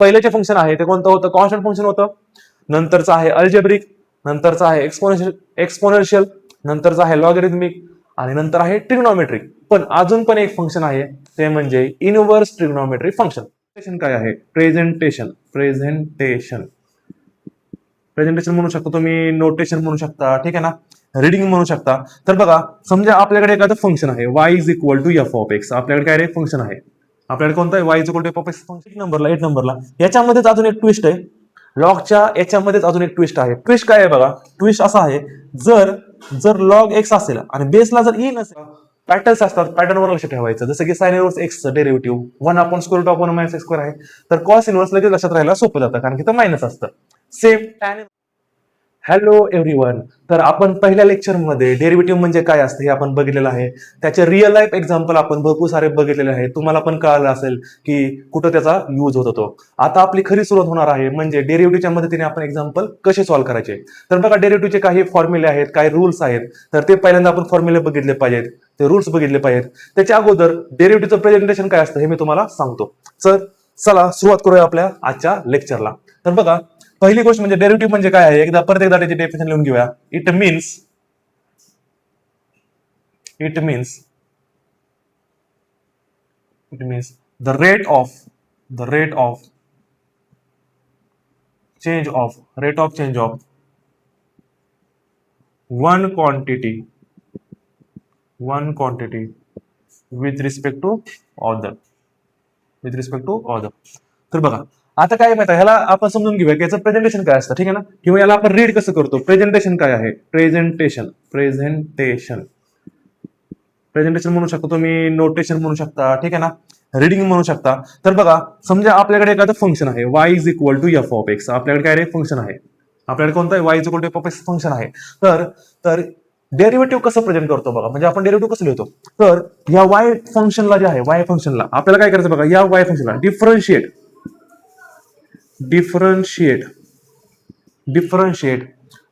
पहिलेचे function आहे ते कोणतं होतं? कॉन्स्टंट फंक्शन होतं. नंतरचं आहे अल्जेब्रिक, नंतरचं आहे एक्सपोनेन्शियल, नंतरचं आहे लॉगरिथमिक आणि नंतर आहे ट्रिग्नॉमेट्रिक. पण अजून पण एक फंक्शन आहे ते म्हणजे इनव्हर्स ट्रिग्नॉमेट्रिक फंक्शन. काय आहे? प्रेझेंटेशन. प्रेझेंटेशन म्हणू शकता तुम्ही, नोटेशन म्हणू शकता, ठीक आहे ना, रीडिंग म्हणू शकता. तर बघा, समजा आपल्याकडे एखादं फंक्शन आहे y is equal to f of x. आपल्याकडे काय रे फंक्शन आहे, आपल्याकडे कोणतं आहे? y is equal to f of x function. 8 नंबरला याच्यामध्येच अजून एक ट्विस्ट आहे. लॉगच्या याच्यामध्येच अजून एक ट्विस्ट आहे. ट्विस्ट काय आहे बघा? ट्विस्ट असा आहे, जर लॉग एक्स असेल आणि बेसला जर ई नसेल, पॅटर्न्स असतात, पॅटर्नवर लक्ष ठेवायचं. जसं की sine inverse x derivative 1/√1 - x² आहे, तर कॉस इनव्हर्स लगेच लक्षात राहायला सोपं जातं, कारण की ते मायनस असतं. Same tan. Hello everyone. तर आपण पहिल्या लेक्चरमध्ये डेरिव्हेटिव्ह म्हणजे काय असतं हे आपण बघितलेलं आहे. त्याचे रिअल लाईफ एक्झाम्पल आपण भरपूर सारे बघितलेले आहे. तुम्हाला पण कळालं असेल की कुठं त्याचा यूज होत होतो. आता आपली खरी सुरुवात होणार आहे, म्हणजे डेरिव्हेटिव्हच्या मदतीने आपण एक्झाम्पल कसे सॉल्व्ह करायचे. तर बघा, डेरिव्हेटिव्हचे काही फॉर्म्युले आहेत, काही रूल्स आहेत. तर ते पहिल्यांदा आपण फॉर्म्युले बघितले पाहिजेत, ते रूल्स बघितले पाहिजेत. त्याच्या अगोदर डेरिव्हेटिव्हचं प्रेझेंटेशन काय असतं हे मी तुम्हाला सांगतो. चला सुरुवात करूया आपल्या आजच्या लेक्चरला. तर बघा, पहिली गोष्ट म्हणजे डेरिव्हेटिव्ह म्हणजे काय आहे, परत एकदा त्याची डेफिनेशन लिहून घेऊया. It means the rate of change of one quantity with respect to other. तर बघा, आता काय माहिती, ह्याला आपण समजून घेऊया की याचं प्रेझेंटेशन काय असतं, ठीक आहे ना, किंवा याला आपण रीड कसं करतो. प्रेझेंटेशन काय आहे? प्रेझेंटेशन म्हणू शकता तुम्ही, नोटेशन म्हणू शकता, ठीक आहे ना, रीडिंग म्हणू शकता. तर बघा, समजा आपल्याकडे एखादं फंक्शन आहे y is equal to f of x. आपल्याकडे काय रे फंक्शन आहे, आपल्याकडे कोणतं आहे? y is equal to f of x function आहे. तर डेरिव्हेटिव्ह कसं प्रेझेंट करतो बघा, म्हणजे आपण डेरिव्हेटिव्ह कसं लिहितो. तर या y फंक्शनला जे आहे, y फंक्शनला आपल्याला काय करायचं बघा, या y फंक्शनला differentiate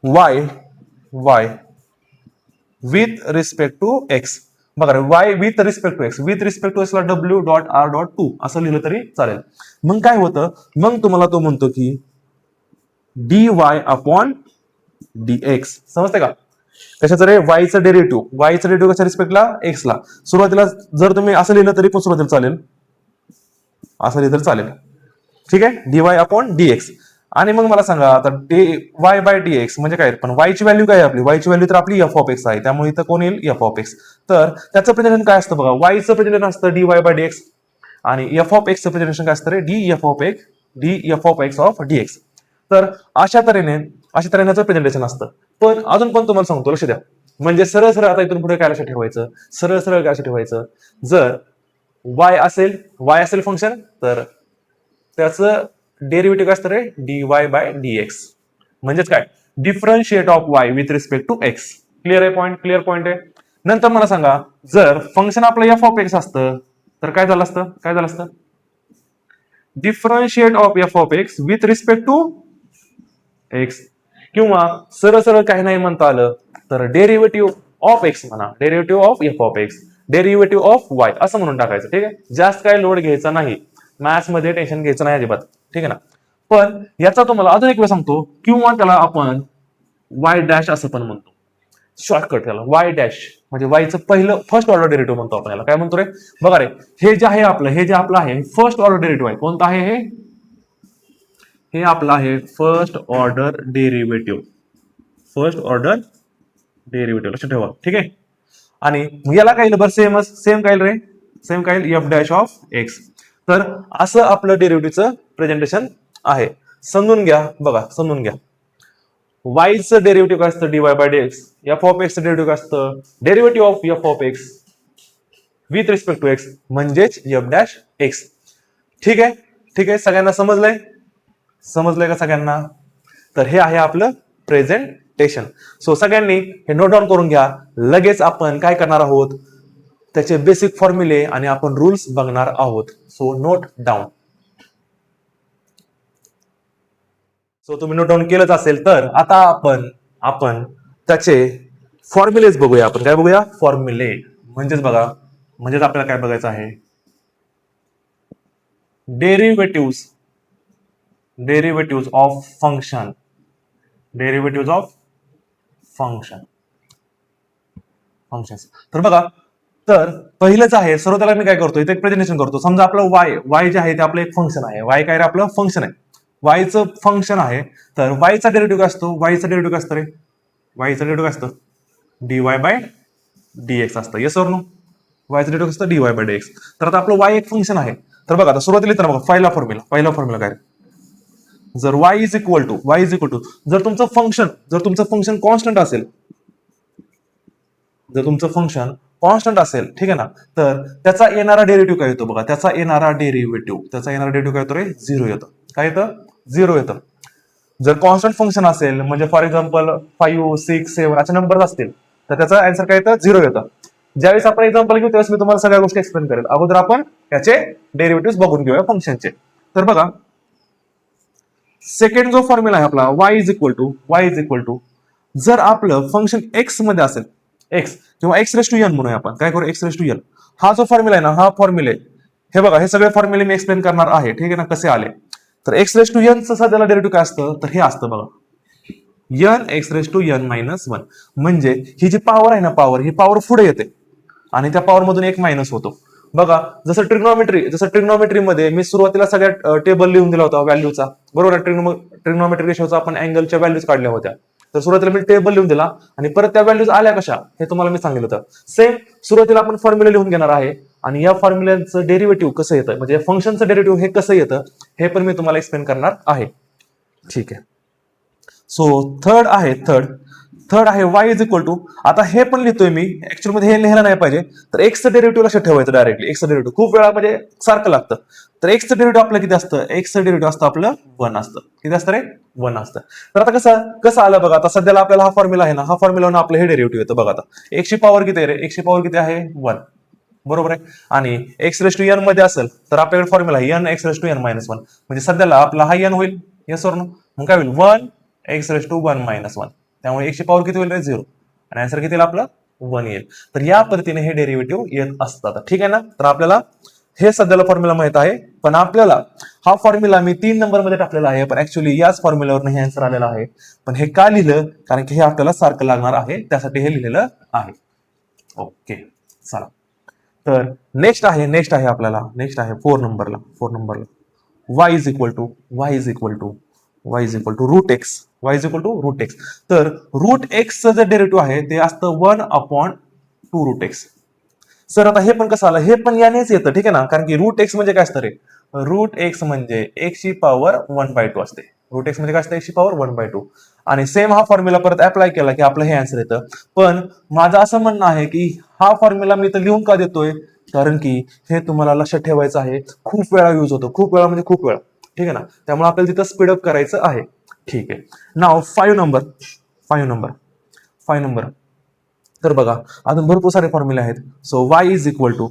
y with respect to x. बघा, y with respect to x ला w.r.2 असं लिहिलं तरी चालेल. मग काय होतं, मग तुम्हाला तो म्हणतो की dy अपॉन dx. समजते का? कशाचं रे? वायचं डेरिव्हेटिव्ह कशा रिस्पेक्टला? एक्सला. सुरुवातीला जर तुम्ही असं लिहिलं तरी पण सुरुवातीला चालेल, असं लिहिलं तरी चालेल, ठीक आहे, dy अपॉन dx. आणि मग मला सांगा आता y बाय dx म्हणजे काय? पण y ची व्हॅल्यू काय आहे आपली? y ची व्हॅल्यू तर आपली f ऑफ एक्स आहे, त्यामुळे इथं कोण येईल? f of x. तर त्याचं प्रेझेंटेशन काय असतं बघा, y चं प्रेझेंटेशन असतं dy बाय dx आणि f ऑफ एक्स चं प्रेझेंटेशन काय असतं रे? df of x of dx. तर अशा तऱ्हेने याचं प्रेझेंटेशन असतं. पण अजून पण तुम्हाला सांगतो, लक्ष द्या. म्हणजे सरळ सरळ आता इथून पुढे काय लक्षात ठेवायचं, सरळ सरळ काय लक्षात ठेवायचं, जर y असेल फंक्शन, तर त्याचं डेरिव्हेटिव्ह काय असतं रे? dy by dx. म्हणजेच काय? Differentiate of y with respect to x. Clear point आहे. नंतर मला सांगा, जर फंक्शन आपलं f ऑफ एक्स असतं तर काय झालं असतं? Differentiate of f of x with respect to x. किंवा सरळ सरळ काही नाही म्हणता आलं तर डेरिव्हेटिव्ह ऑफ एक्स म्हणा, derivative of f of x, derivative of y असं म्हणून टाकायचं, ठीक आहे. जास्त काही लोड घ्यायचा नाही, मॅथ्स मध्ये टेन्शन घ्यायचं नाही अजिबात, ठीक आहे ना. पण याचा तुम्हाला अजून एक वेळ सांगतो, किंवा त्याला आपण y डॅश असं पण म्हणतो, शॉर्टकट त्याला y डॅश म्हणजे वायचं पहिलं फर्स्ट ऑर्डर डेरिव्हेटिव्ह म्हणतो आपण. याला काय म्हणतो रे? बघा रे, हे जे आपलं आहे फर्स्ट ऑर्डर डेरिव्हेटिव्ह आहे. कोणतं आहे हे आपलं आहे फर्स्ट ऑर्डर डेरिव्हेटिव्ह. लक्षात ठेवा, ठीक आहे. आणि याला काय बरं, सेम काय एफ डॅश ऑफ एक्स. तर असं आपलं डेरिव्हेटिव्हचं प्रेझेंटेशन आहे. समजून घ्या. वायचं डेरिव्हेटिव्ह काय असतं? dy by dx. F of एक्सचं डेरिव्हेटिव्ह काय असतं? Derivative of F of x with respect to X म्हणजेच एफ डॅश एक्स. ठीक आहे. सगळ्यांना समजलंय का सगळ्यांना? तर हे आहे आपलं प्रेझेंटेशन. सो सगळ्यांनी हे नोट डाऊन करून घ्या. लगेच आपण काय करणार आहोत, त्याचे बेसिक फॉर्म्युले आणि आपण रूल्स बघणार आहोत. So note down. सो तुम्ही नोट डाऊन केलंच असेल तर आता आपण त्याचे फॉर्म्युलेज बघूया. आपण काय बघूया? फॉर्म्युले. म्हणजेच आपल्याला काय बघायचं आहे? Derivative derivative of function, derivative of function, function. तर बघा, तर पहिलंच आहे सर्व त्याला मी काय करतो इथे प्रेझेंटेशन करतो. समजा आपलं वाय जे आहे ते आपलं एक फंक्शन आहे. वाय काय रे आपलं फंक्शन आहे, वायचं फंक्शन आहे. तर वायचा डेरिव्हेटिव्ह काय असतो, वायचा डेरिव्हेटिव्ह काय असतं रे, वायचा डेरिव्हेटिव्ह काय असतं डीवाय बाय डीएक्स असतं. येस और नो, वायचं डेरिव्हेटिव्ह असतं डीवाय बाय डीएक्स. तर आता आपलं वाय एक फंक्शन आहे. तर बघा आता सुरुवातीला तर बघा पहिला फॉर्म्युला काय, जर वाय इज इक्वल टू जर तुमचं फंक्शन कॉन्स्टंट असेल, जर तुमचं फंक्शन कॉन्स्टंट असेल, ठीक आहे ना, तर त्याचा येणारा डेरिव्हेटिव्ह काय येतो बघा, त्याचा येणारा डेरिव्हेटिव्ह काय येतो रे, झिरो येतं. काय येतं, झिरो येतं. जर कॉन्स्टंट फंक्शन असेल म्हणजे फॉर एक्झाम्पल 5, 6, 7 असे नंबर असतील तर त्याचा आन्सर काय येतं, झिरो येतं. ज्यावेळेस आपण एक्झाम्पल घेऊ त्यावेळेस मी तुम्हाला सगळ्या गोष्टी एक्सप्लेन करेल. अगोदर आपण याचे डेरिव्हेटिव्ह बघून घेऊया फंक्शनचे. तर बघा सेकंड जो फॉर्म्युला आहे आपला y इज इक्वल टू जर आपलं फंक्शन एक्स मध्ये असेल, एक्स किंवा एक्स रेस टू एन म्हणूया आपण, काय करू एक्स रेस टू एन. हा जो फॉर्म्युला आहे ना, हा फॉर्म्युला हे बघा, हे सगळे फॉर्म्युले मी एक्सप्लेन करणार आहे, ठीक आहे ना, कसे आले. तर एक्स रेस टू एन सध्याला डेरिव्हेटिव्ह काय असतं, तर हे असतं बघा n x raise to n minus one. म्हणजे ही जी पॉवर आहे ना, ही पॉवर पुढे येते आणि त्या पॉवर मधून एक मायनस होतो. बघा जसं ट्रिग्नॉमेट्री मध्ये मी सुरुवातीला सगळ्या टेबल लिहून दिला होता व्हॅल्यूचा, बरोबर आहे. ट्रिग्नॉमेट्री रेशोचा आपण अँगलच्या व्हॅल्यूज काढल्या होत्या. तर सुरुवातीला मी टेबल लिहून दिला आणि परत त्या व्हॅल्यूज आल्या कशा हे तुम्हाला मी सांगितलं होतं. सेम सुरुवातीला आपण फॉर्म्युला लिहून घेणार आहे आणि या फॉर्म्युलाचं डेरिव्हेटिव्ह कसं येतं, म्हणजे फंक्शनचं डेरिव्हेटिव्ह हे कसं येतं हे पण मी तुम्हाला एक्सप्लेन करणार आहे. ठीक आहे. सो थर्ड आहे वाय इज इक्वल टू, आता हे पण लिहितोय मी ऍक्च्युअली मध्ये हे लिहायला नाही पाहिजे. तर एक्सचं डेरिव्हेटिव्ह लक्षात ठेवायचं डायरेक्टली. एक्सचं डेरिव्हेटिव्ह खूप वेळा म्हणजे सारखं लागतं. तर एक्सचं डेरिव्हेटिव्ह आपलं किती असतं, एक्सचं डेरिव्हेटिव्ह असतं आपलं 1 असतं. किती असतं रे, 1 असतं. तर आता कसं आलं बघा, आता सध्याला आपल्याला हा फॉर्म्युला आहे ना, हा फॉर्म्युला आपलं हे डेरिव्हेटिव्ह येतं बघा. आता एक्सची पॉवर किती आहे रे, एक्सची पॉवर किती आहे 1, बरोबर आहे. आणि एक्स रेस टू एन मध्ये असेल तर आपल्याकडे formula n x raise to n minus one, म्हणजे सध्याला आपला हा एन होईल. येस और नो, मग काय होईल 1 एक्स रेस टू 1 मायनस 1. त्यामुळे एक्सची पॉवर किती होईल रे, 0. आणि आन्सर किती येईल आपलं 1 येईल. तर या पद्धतीने हे डेरिव्हेटिव्ह येत असतात, ठीक आहे ना. तर आपल्याला हे सध्याला फॉर्म्युला माहित आहे, पण आपल्याला हा फॉर्म्युला मी 3 नंबर मध्ये टाकलेला आहे, पण ऍक्च्युअली याच फॉर्म्युल्यावर हे आन्सर आलेला आहे. पण हे का लिहिलं, कारण की हे आपल्याला सारखं लागणार आहे, त्यासाठी हे लिहिलेलं आहे. ओके चला. तर नेक्स्ट आहे आपल्याला, नेक्स्ट आहे 4 नंबरला y is equal to root x, तर रूट एक्सचं जे डेरिव्हेटिव्ह आहे ते असतं 1/2 रूट एक्स. सर आता हे पण कसं आलं, हे पण यानेच येतं, ठीक आहे ना, कारण की रूट एक्स म्हणजे काय असतं रे, रूट एक्स म्हणजे एक्सची पॉवर 1/2 असते. रूट एक्स म्हणजे काय असतं, एक्सची पॉवर 1/2. आणि सेम हा फॉर्म्युला परत अप्लाय केला की आपलं हे आन्सर येतं. पण माझं असं म्हणणं आहे की हा फॉर्म्युला मी तर लिहून का देतोय, कारण की हे तुम्हाला लक्षात ठेवायचं आहे, खूप वेळा यूज होतो, खूप वेळा म्हणजे खूप वेळा, ठीक आहे ना. त्यामुळे आपल्याला तिथं स्पीडअप करायचं आहे. ठीक आहे. नाव 5 नंबर. तर बघा अजून भरपूर सारे फॉर्म्युले आहेत. So y is equal to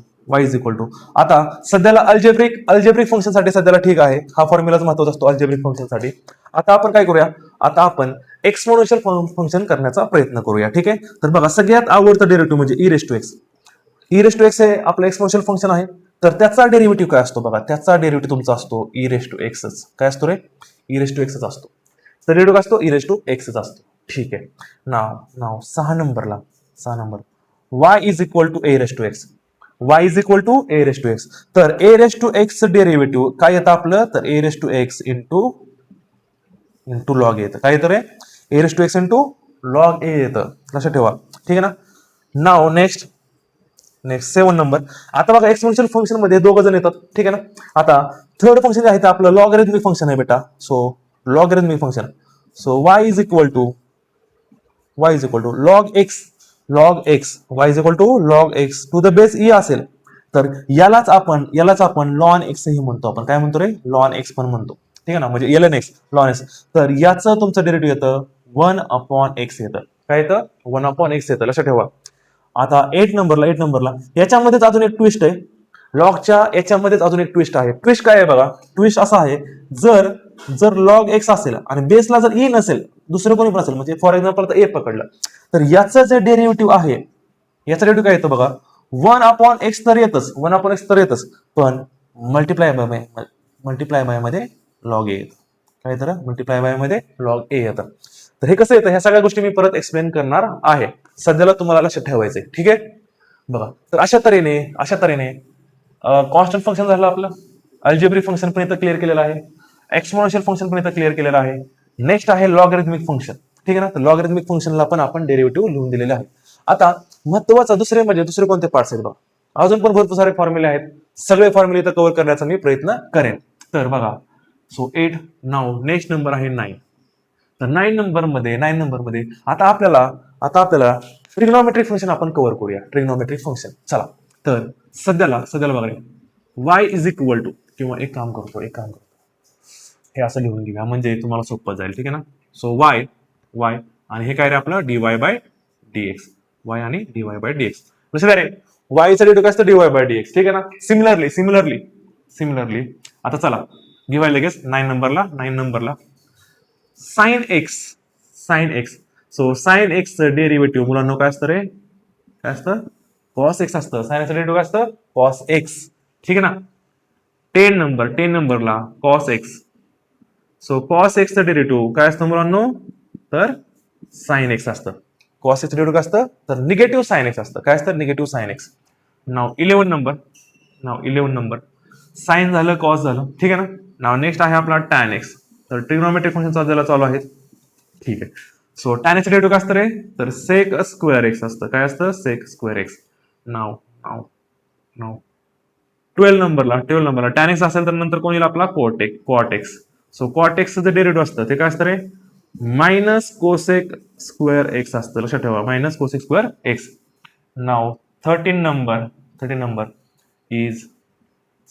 आता सध्याला अल्जेब्रिक फंक्शन साठी सध्याला ठीक आहे, हा फॉर्म्युलाच महत्वाचा असतो अल्जेब्रिक फंक्शन साठी. आता आपण काय करूया, आता आपण एक्सपोनेन्शियल फंक्शन करण्याचा प्रयत्न करूया. ठीक आहे. तर बघा सगळ्यात आवडतं डेरिव्हेटिव्ह म्हणजे ई रेस टू एक्स हे आपलं एक्सपोनेन्शियल फंक्शन आहे. तर त्याचा डेरिव्हेटिव्ह काय असतो बघा, त्याचा डेरिव्हेटिव्ह तुमचा असतो ई रेस टू एक्सच. काय असतो रे, ई रेस टू एक्सच असतो. तर डेरिव्हेटिव्ह काय असतो, ई रेस टू एक्सच असतो. ठीक आहे. नाव 6 number y is equal to A raise to X. तर A raise to X derivative काय येतं आपलं, तर A raise to X into log येतं. काय येतं रे, A raise to X into log A येतं, लक्षात ठेवा. ठीक आहे ना. नाव नेक्स्ट 7 नंबर. आता बघा एक्सपोनेन्शियल फंक्शन मध्ये दोघं जण येतात, ठीक आहे ना. आता थर्ड फंक्शन जे आहे ते आपलं लॉगरिथमिक फंक्शन आहे बेटा. So logarithmic function, so y is equal to log x y is equal to log x to the base e असेल तर यालाच आपण लॉन एक्स ही म्हणतो. आपण काय म्हणतो रे, लॉन एक्स पण म्हणतो. ठीक आहे ना, म्हणजे एल एन एक्स लॉन एक्स. तर याचं तुमचं डेरिव्हेटिव्ह येतं 1/x येतं. काय येतं, 1/x येतं, लक्षात ठेवा. आता 8 नंबरला याच्यामध्येच अजून एक ट्विस्ट आहे. लॉगच्या याच्यामध्येच अजून एक ट्विस्ट आहे. ट्विस्ट काय आहे बघा, ट्विस्ट असा आहे, जर लॉग एक्स असेल आणि बेसला जर ई नसेल, दुसरं कोणी पण असेल, म्हणजे फॉर एक्झाम्पल ए पकडलं, तर याचं जे डेरिव्हेटिव्ह आहे, याचं डेरिव्हेटिव्ह काय येतं बघा, 1/x तर येतच, पण मल्टिप्लाय बाय मध्ये लॉग येत. काय येतं मल्टिप्लाय बाय मध्ये लॉग ए येतं. तर हे कसं येतं ह्या सगळ्या गोष्टी मी परत एक्सप्लेन करणार आहे. सध्याला तुम्हाला लक्षात ठेवायचंय. ठीक आहे बघा. तर अशा तऱ्हेने कॉन्स्टंट फंक्शन झालं आपलं. अल्जेब्रिक फंक्शन पण इथं क्लिअर केलेलं आहे. एक्सपोनेन्शियल फंक्शन पण इथं क्लिअर केलेलं आहे. नेक्स्ट आहे लॉगरिथमिक फंक्शन. ठीक आहे ना. तर लॉगरिथमिक फंक्शनला पण आपण डेरिव्हेटिव्ह लिहून दिलेले आहे. आता महत्वाचं दुसरे कोणते पार्ट्स आहेत बघा. अजून पण भरपूर सारे फॉर्म्युले आहेत. सगळे फॉर्म्युले इथं कव्हर करण्याचा मी प्रयत्न करेन. तर बघा सो 8 नाव नेक्स्ट नंबर आहे 9. तर 9 नंबर मध्ये आता आपल्याला ट्रिग्नोमेट्रिक फंक्शन आपण कव्हर करूया. ट्रिग्नोमेट्रिक फंक्शन चला. तर सध्याला बघा y इज इक्वल टू किंवा एक काम करतो हे असं लिहून घेऊया म्हणजे तुम्हाला सोपं जाईल. ठीक आहे ना. सो y आणि हे काय रे आपलं dy बाय dx. y आणि dy बाय dx. कसं काय रे y चा डेरिव्हेटिव्ह काय असतं dy बाय dx. ठीक आहे ना. सिमिलरली आता चला घेऊया लगेच 9 नंबरला sine X. So sine X derivative मुलांना काय असतं रे काय असतं कॉस एक्स असतं. साइन एक्स डेरिव्हेटिव्ह काय असतं कॉस एक्स. ठीक आहे ना. 10 नंबरला कॉस एक्स. सो कॉस एक्सचं डेरिव्हेटिव्ह काय असतं मुलांना तर साइन एक्स असतं. कॉस एक्सचं डेरिव्हेटिव्ह काय असतं तर निगेटिव्ह साइन एक्स असतं. काय असतं निगेटिव्ह साइन एक्स. नाव 11 नंबर साइन झालं कॉस झालं. ठीक आहे ना. नाव नेक्स्ट आहे आपला टॅन एक्स. तर ट्रिग्नोमेट्रिक फंक्शन चालू आहे. ठीक आहे. सो टॅन एक्स डेरिव्हेटिव्ह काय असतं रे तर सेक स्क्वेअर एक्स असतं. काय असतं सेक स्क्वेअर एक्स. नाव 12 नंबरला टॅन एक्स असेल तर नंतर कोण येईल आपला कॉट एक्स. सो कॉट एक्सचं जे डेरिव्हेटिव्ह असतं ते काय असतं रे मायनस कोसेक स्क्वेअर एक्स असतं. लक्षात ठेवा मायनस कोसेक स्क्वेअर एक्स. नाव 13 number is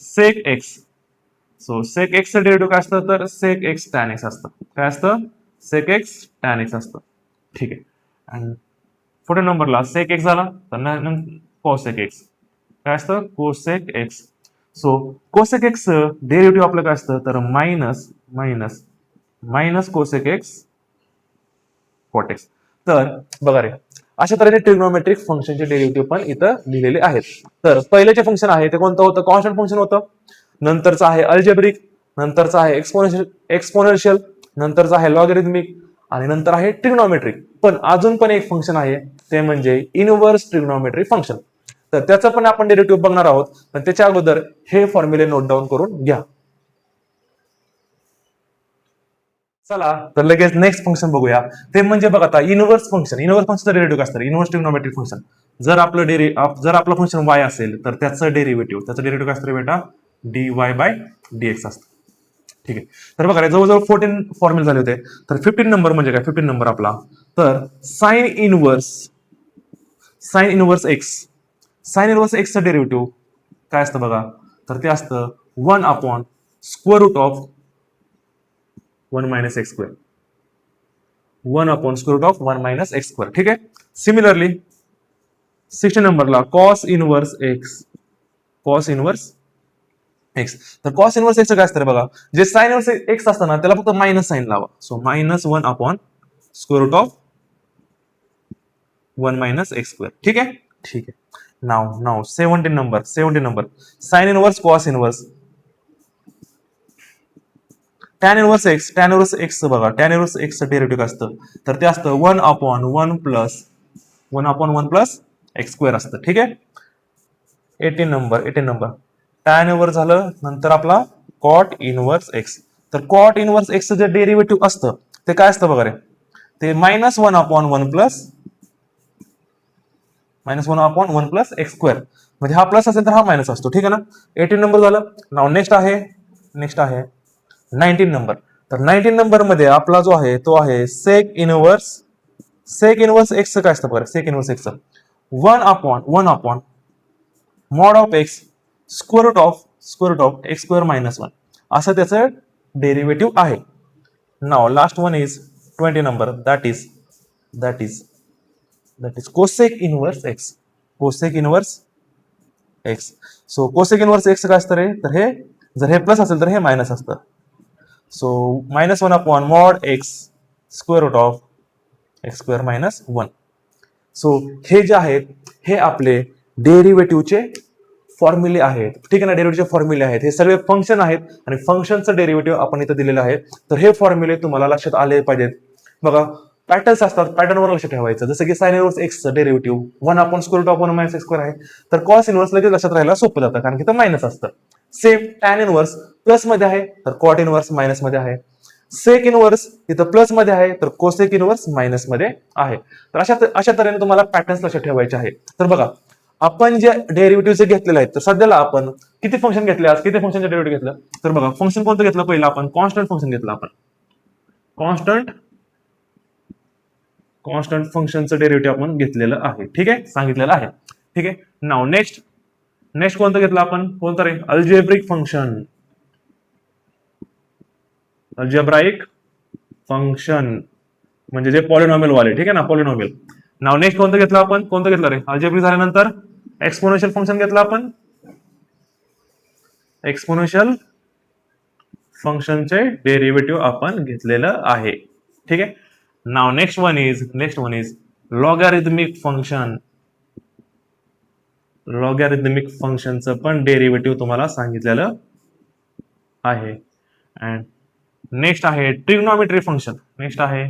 sec X. So sec एक्सचं डेरिव्हेटिव्ह काय असतं तर सेक एक्स टॅन एक्स असतं. काय असतं सेक एक्स टॅन एक्स असतं. ठीक आहे. आणि 14 नंबरला सेक एक्स झाला तर कोसेक एक्स. काय असतं cosec x. So cosec x derivative आपलं काय असतं तर minus cosec x cot x. तर बघा रे अशा तऱ्हेने ट्रिग्नोमेट्रिक फंक्शनचे डेरिव्हेटिव्ह पण इथं लिहिलेले आहेत. तर पहिलेचे फंक्शन आहे ते कोणतं होतं कॉन्स्टंट फंक्शन होतं. नंतरचं आहे अल्जेब्रिक. नंतरचं आहे एक्सपोनेन्शियल. नंतरचं आहे लॉगरिथमिक आणि नंतर आहे ट्रिग्नोमेट्रिक. पण अजून पण एक फंक्शन आहे ते म्हणजे इनव्हर्स ट्रिग्नोमेट्रिक फंक्शन. तर त्याचं पण आपण डेरिव्हेटिव्ह बघणार आहोत. पण त्याच्या अगोदर हे फॉर्म्युले नोट डाऊन करून घ्या. चला तर लगेच नेक्स्ट फंक्शन बघूया. ते म्हणजे बघा आता इनव्हर्स फंक्शन डेरिव्हेटिव्ह असतं इनव्हर्स ट्रिग्नोमेट्रिक फंक्शन. जर आपलं फंक्शन y असेल तर त्याचं डेरिव्हेटिव्ह काय असतं बेटा dy बाय dx असतं. ठीक आहे. तर बघा जवळजवळ 14 फॉर्म्युले झाले होते. तर 15 नंबर म्हणजे काय 15 नंबर आपला तर साइन इनव्हर्स एक्सचं डेरिव्हेटिव्ह काय असतं बघा तर ते असतं 1 upon square root of 1 minus x square. 1 upon square root of 1 minus x square. ठीक आहे. सिमिलरली 16 नंबरला कॉस इनव्हर्स एक्स. तर कॉस इनव्हर्स एक्स काय असतं बघा जे साइन इनव्हर्स एक्स असतं ना त्याला फक्त मायनस साइन लावा. So minus 1 upon square root of 1 minus x square. ठीक आहे. नाव 17 number sine inverse cos inverse tan inverse x बघा टॅन इनव्हर्स एक्सचं डेरिव्हेटिव्ह असतं तर ते असतं 1 अपॉन 1 प्लस एक्स स्क्वेअर असतं. ठीक आहे. 18 नंबर टॅन इनव्हर्स झालं नंतर आपला कॉट इनव्हर्स एक्स. तर कॉट इनव्हर्स एक्सचं जे डेरिव्हेटिव्ह असतं ते काय असतं बघा रे ते minus 1 upon 1 plus x square. म्हणजे हा प्लस असेल तर हा मायनस असतो. ठीक आहे ना. 18 नंबर झालं. नाव नेक्स्ट आहे 19 नंबर. तर 19 नंबर मध्ये आपला जो आहे तो आहे सेक इनव्हर्स एक्स काय असतं बघा sec inverse X 1 upon mod of x square root of x square minus 1 असं त्याचं डेरिव्हेटिव्ह आहे. नाव last one is 20 number that is cosec inverse X. So cosec inverse x काय असतं रे तर हे जर हे प्लस असेल तर हे मायनस असतं. So minus 1 upon mod x square root of x square minus 1. So हे जे आहेत हे आपले डेरिव्हेटिव्हचे फॉर्म्युले आहेत, ठीक आहे ना, डेरिव्हेटिव्हचे फॉर्म्युले आहेत, हे सगळे फंक्शन आहेत आणि फंक्शनचं डेरिव्हेटिव्ह आपण इथं दिलेलं आहे. तर हे फॉर्म्युले तुम्हाला लक्षात आले पाहिजेत. बघा पॅटर्न्स असतात, पॅटर्नवर लक्ष ठेवायचं. जसं की साइन इनव्हर्स एक्सचं derivative 1 upon square root of 1 minus x square आहे, तर कॉस इनव्हर्स लगेच लक्षात राहायला सोपं जातं कारण की ते मायनस असतं. सेम टॅन इनव्हर्स प्लस मध्ये आहे तर कॉट इनव्हर्स मायनस मध्ये आहे. सेक इनव्हर्स इथं प्लस मध्ये आहे तर कोसेक इनव्हर्स मायनस मध्ये आहे. तर अशा तऱ्हेने तुम्हाला पॅटर्न्स लक्षात ठेवायचे आहे. तर बघा आपण जे डेरिव्हेटिव्हचे घेतलेले आहेत तर सध्याला आपण किती फंक्शन घेतले, आज किती फंक्शनचे डेरिव्हेटिव्ह घेतलं. तर बघा फंक्शन कोणतं घेतलं पहिलं आपण, कॉन्स्टंट फंक्शन घेतलं आपण. कॉन्स्टंट फंक्शनचं डेरिव्हेटिव्ह आपण घेतलेलं आहे, ठीक आहे, सांगितलेलं आहे. ठीक आहे. नाव नेक्स्ट कोणतं घेतलं आपण, कोणतं रे, अल्जेब्रिक फंक्शन. अल्जेब्राइक फंक्शन म्हणजे जे पॉलिनॉमियल वाले, ठीक आहे ना, पॉलिनॉमियल. नाव नेक्स्ट कोणतं घेतलं आपण, कोणतं घेतलं रे, अल्जेब्रिक झाल्यानंतर एक्सपोनेन्शियल फंक्शन घेतलं आपण. एक्सपोनेन्शियल फंक्शनचे डेरिव्हेटिव्ह आपण घेतलेलं आहे, ठीक आहे. नाव next one is logarithmic function. Logarithmic फंक्शनचं पण डेरिव्हेटिव्ह तुम्हाला सांगितलेलं आहे. अँड नेक्स्ट आहे ट्रिग्नोमेट्रिक फंक्शन. नेक्स्ट आहे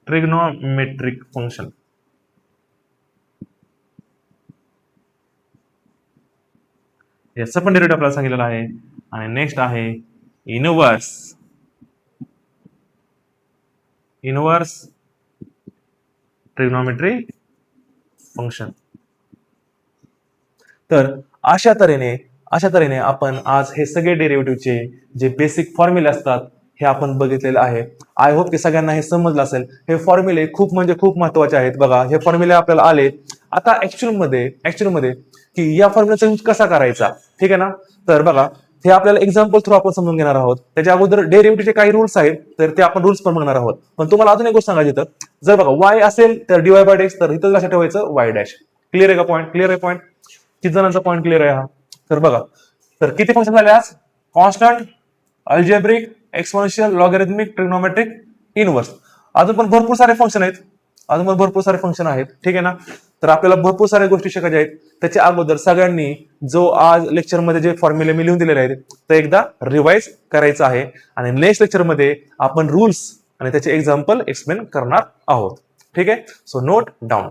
ट्रिग्नोमेट्रिक फंक्शन. याचं पण डेरिव्हेटिव्ह आपल्याला सांगितलेलं आहे. आणि नेक्स्ट आहे इनवर्स ट्रिग्नोमेट्रिक फंक्शन. तर अशा तऱ्हेने आपण आज हे सगळे डेरिव्हेटिव्हचे जे बेसिक फॉर्म्युले असतात हे आपण बघितलेलं आहे. आय होप की सगळ्यांना हे समजलं असेल. हे फॉर्म्युले खूप म्हणजे खूप महत्वाचे आहेत. बघा हे फॉर्म्युले आपल्याला आले. आता ऍक्च्युअल मध्ये की या फॉर्म्युलाचा यूज कसा करायचा, ठीक आहे ना. तर बघा हे आपल्याला एक्झाम्पल थ्रू आपण समजून घेणार आहोत. त्याच्या अगोदर डेरिव्हेटिव्हचे काही रूल्स आहेत तर ते आपण रूल्स पण बघणार आहोत. पण तुम्हाला अजून एक गोष्ट सांगायची, तर जर बघा वाय असेल तर डीवाय बाय एक्स, तर इथं लक्षात ठेवायचं वाय डॅश. क्लिअर आहे का पॉईंट, क्लिअर आहे पॉईंट, किती जणांचा पॉईंट क्लिअर आहे हा. तर बघा तर किती फंक्शन झाले आज, constant, algebraic, exponential, logarithmic, trigonometric, inverse. अजून पण भरपूर सारे फंक्शन आहेत, ठीक आहे ना. तर आपल्याला भरपूर साऱ्या गोष्टी शिकायच्या आहेत. त्याच्या अगोदर सगळ्यांनी जो आज लेक्चरमध्ये जे फॉर्म्युले मी लिहून दिलेले आहेत ते एकदा रिवाइज करायचं आहे. आणि नेक्स्ट लेक्चरमध्ये आपण रूल्स आणि त्याचे एक्झाम्पल एक्सप्लेन करणार आहोत, ठीक आहे. So note down.